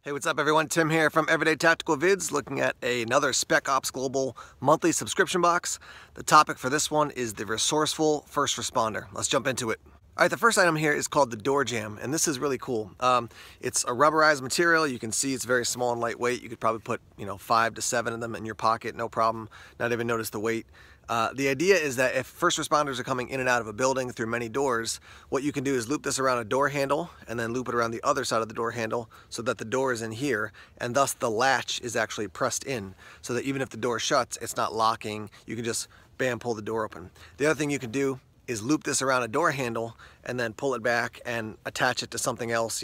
Hey, what's up everyone? Tim here from Everyday Tactical Vids, looking at another Spec Ops Global monthly subscription box. The topic for this one is the Resourceful First Responder. Let's jump into it. All right, the first item here is called the door jamb, and this is really cool. It's a rubberized material. You can see it's very small and lightweight. You could probably put, 5 to 7 of them in your pocket, no problem, not even notice the weight. The idea is that if first responders are coming in and out of a building through many doors, what you can do is loop this around a door handle and then loop it around the other side of the door handle so that the door is in here, and thus the latch is actually pressed in so that even if the door shuts, it's not locking. You can just, bam, pull the door open. The other thing you can do is loop this around a door handle and then pull it back and attach it to something else,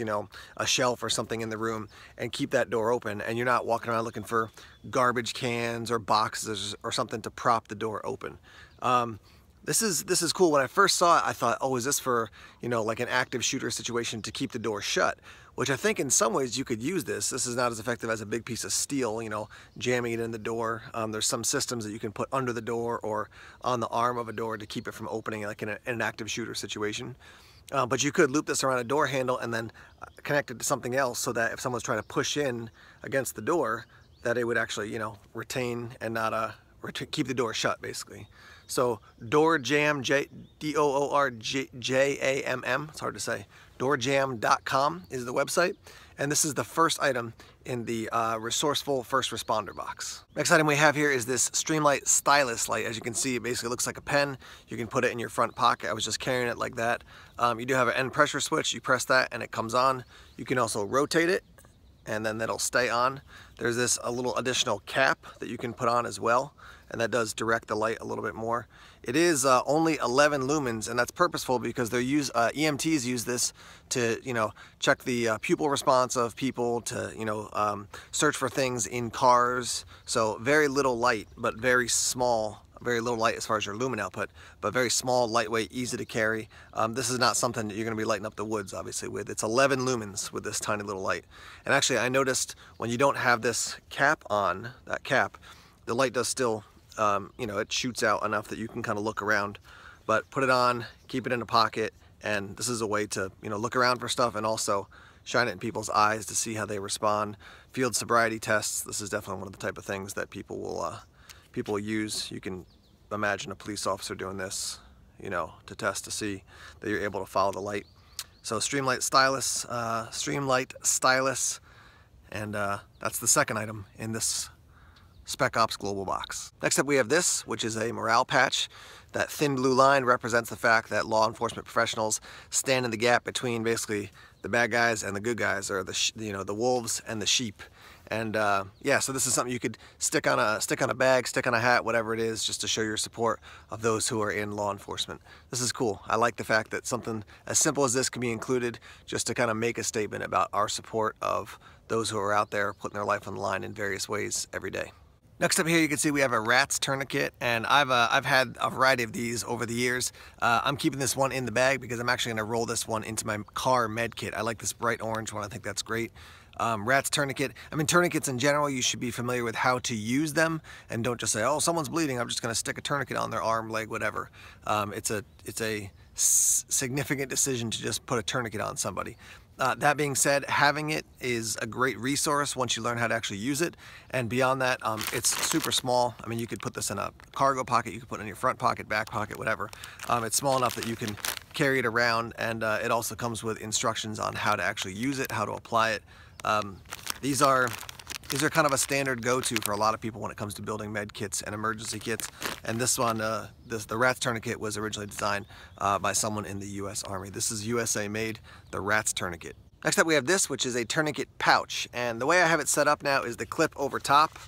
a shelf or something in the room, and keep that door open, and you're not walking around looking for garbage cans or boxes or something to prop the door open. This is cool. When I first saw it, I thought, oh, is this for, like an active shooter situation to keep the door shut? Which I think in some ways you could use this. This is not as effective as a big piece of steel, jamming it in the door. There's some systems that you can put under the door or on the arm of a door to keep it from opening, like in an active shooter situation. But you could loop this around a door handle and then connect it to something else so that if someone's trying to push in against the door, that it would actually, retain and not keep the door shut, basically. So door jamb, D-O-O-R-J-A-M-M, it's hard to say, doorjamb.com is the website, and this is the first item in the Resourceful First Responder box. Next item we have here is this Streamlight Stylus light. As you can see, it basically looks like a pen. You can put it in your front pocket. I was just carrying it like that. You do have an end pressure switch. You press that and it comes on. You can also rotate it and then that'll stay on. There's a little additional cap that you can put on as well, and that does direct the light a little bit more. It is only 11 lumens, and that's purposeful because EMTs use this to, check the pupil response of people, to, search for things in cars. So very little light, but very small. Very little light as far as your lumen output, but very small, lightweight, easy to carry. This is not something that you're going to be lighting up the woods, obviously, with. It's 11 lumens with this tiny little light. And actually, I noticed when you don't have this cap on, the light does still, it shoots out enough that you can kind of look around. But put it on, keep it in a pocket, and this is a way to, look around for stuff and also shine it in people's eyes to see how they respond. Field sobriety tests, this is definitely one of the type of things that people will use. You can imagine a police officer doing this, to test to see that you're able to follow the light. So Streamlight Stylus, and that's the second item in this Spec Ops Global box. Next up we have this, which is a morale patch. That thin blue line represents the fact that law enforcement professionals stand in the gap between basically the bad guys and the good guys, or the wolves and the sheep. And yeah, so this is something you could stick on a bag, stick on a hat, whatever it is, just to show your support of those who are in law enforcement. This is cool. I like the fact that something as simple as this can be included just to kind of make a statement about our support of those who are out there putting their life on the line in various ways every day. Next up here you can see we have a Ratz tourniquet, and I've had a variety of these over the years. I'm keeping this one in the bag because I'm actually going to roll this one into my car med kit. I like this bright orange one. I think that's great. Ratz tourniquet. Tourniquets in general, you should be familiar with how to use them, and don't just say, oh, someone's bleeding, I'm just going to stick a tourniquet on their arm, leg, whatever. It's a significant decision to just put a tourniquet on somebody. That being said, having it is a great resource once you learn how to actually use it. And beyond that, it's super small. You could put this in a cargo pocket, you could put it in your front pocket, back pocket, whatever. It's small enough that you can carry it around, and it also comes with instructions on how to actually use it, how to apply it. These are kind of a standard go-to for a lot of people when it comes to building med kits and emergency kits. And this one, the Ratz tourniquet was originally designed by someone in the U.S. Army. This is USA made, the Ratz tourniquet. Next up we have this, which is a tourniquet pouch. And the way I have it set up now is the clip over top.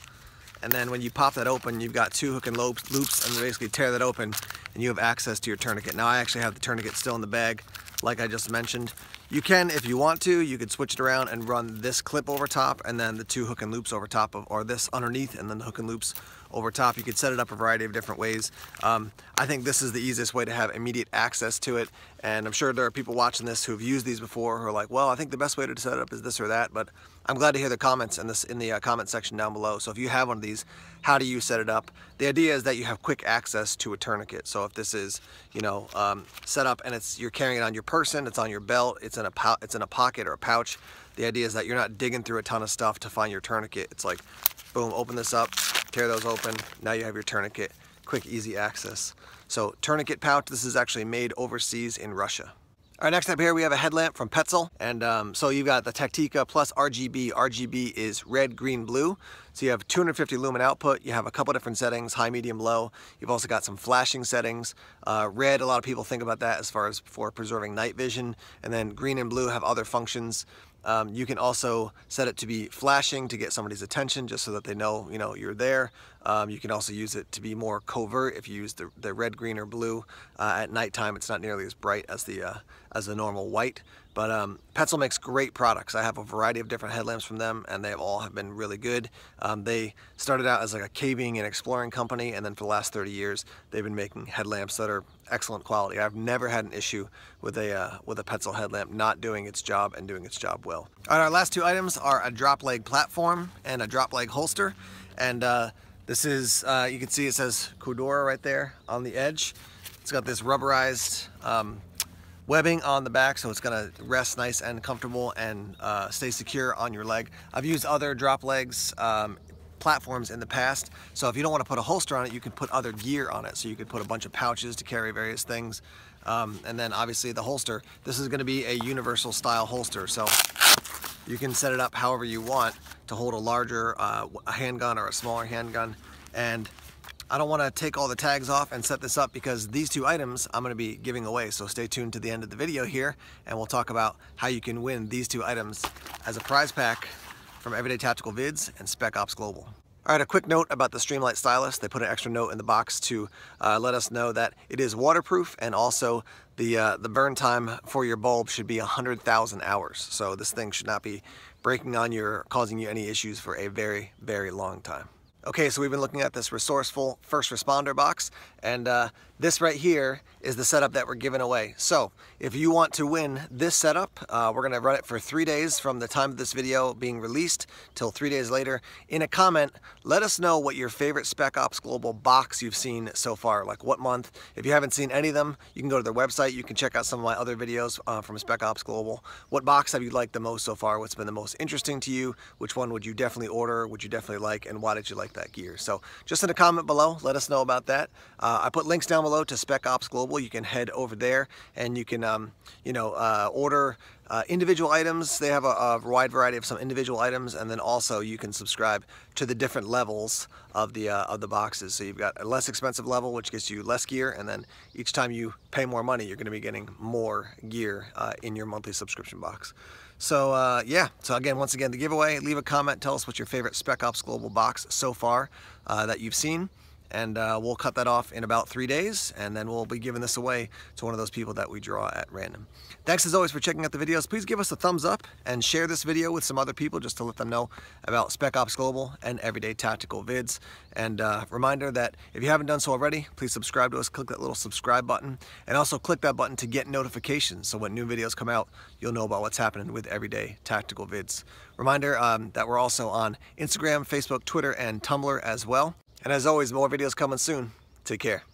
And then when you pop that open, you've got two hook and loops, and basically tear that open, and you have access to your tourniquet. Now I actually have the tourniquet still in the bag, like I just mentioned. You can, if you want to, you could switch it around and run this clip over top and then the two hook and loops over top of, or this underneath and then the hook and loops over top. You could set it up a variety of different ways. I think this is the easiest way to have immediate access to it, and I'm sure there are people watching this who've used these before who are like, well, I think the best way to set it up is this or that, but I'm glad to hear the comments in the comment section down below. So if you have one of these, how do you set it up? The idea is that you have quick access to a tourniquet. So if this is, set up and you're carrying it on your person, it's on your belt, it's in a pocket or a pouch, The idea is that you're not digging through a ton of stuff to find your tourniquet. It's like, boom, open this up, tear those open, now you have your tourniquet. Quick, easy access. So tourniquet pouch, this is actually made overseas in Russia. All right, next up here we have a headlamp from Petzl, and so you've got the Tactica plus RGB. RGB is red, green, blue. So you have 250 lumen output, you have a couple different settings, high, medium, low. You've also got some flashing settings. Red, a lot of people think about that as far as for preserving night vision, and then green and blue have other functions. You can also set it to be flashing to get somebody's attention just so that they know, you're there. You can also use it to be more covert if you use the red, green, or blue. At nighttime, it's not nearly as bright as the normal white. But Petzl makes great products. I have a variety of different headlamps from them, and they all have been really good. They started out as like a caving and exploring company, and then for the last 30 years, they've been making headlamps that are excellent quality. I've never had an issue with a Petzl headlamp not doing its job and doing its job well. All right, our last two items are a drop leg platform and a drop leg holster. And this is, you can see it says Kudora right there on the edge. It's got this rubberized webbing on the back, so it's gonna rest nice and comfortable and stay secure on your leg. I've used other drop legs platforms in the past, so if you don't want to put a holster on it, you can put other gear on it. So you could put a bunch of pouches to carry various things, and then obviously the holster. This is going to be a universal style holster, so you can set it up however you want to hold a larger handgun or a smaller handgun. And I don't want to take all the tags off and set this up because these two items I'm going to be giving away. So stay tuned to the end of the video here, and we'll talk about how you can win these two items as a prize pack from Everyday Tactical Vids and Spec Ops Global. All right, a quick note about the Streamlight Stylus. They put an extra note in the box to let us know that it is waterproof, and also the burn time for your bulb should be 100,000 hours. So this thing should not be breaking on you or causing you any issues for a very, very long time. Okay, so we've been looking at this Resourceful First Responder box, and this right here is the setup that we're giving away. So if you want to win this setup, we're gonna run it for 3 days from the time of this video being released till 3 days later. In a comment, let us know what your favorite Spec Ops Global box you've seen so far, like what month. If you haven't seen any of them, you can go to their website. You can check out some of my other videos from Spec Ops Global. What box have you liked the most so far? What's been the most interesting to you? Which one would you definitely order? Would you definitely like? And why did you like that gear? So just in a comment below, let us know about that. I put links down below to Spec Ops Global. You can head over there and you can order individual items. They have a wide variety of some individual items, and then also you can subscribe to the different levels of the boxes. So you've got a less expensive level, which gets you less gear, and then each time you pay more money, you're going to be getting more gear in your monthly subscription box. So yeah, so again, once again, the giveaway, leave a comment, tell us what's your favorite Spec Ops Global box so far that you've seen, and we'll cut that off in about 3 days, and then we'll be giving this away to one of those people that we draw at random. Thanks as always for checking out the videos. Please give us a thumbs up and share this video with some other people just to let them know about Spec Ops Global and Everyday Tactical Vids. And reminder that if you haven't done so already, please subscribe to us. Click that little subscribe button, and also click that button to get notifications, so when new videos come out, you'll know about what's happening with Everyday Tactical Vids. Reminder that we're also on Instagram, Facebook, Twitter, and Tumblr as well. And as always, more videos coming soon. Take care.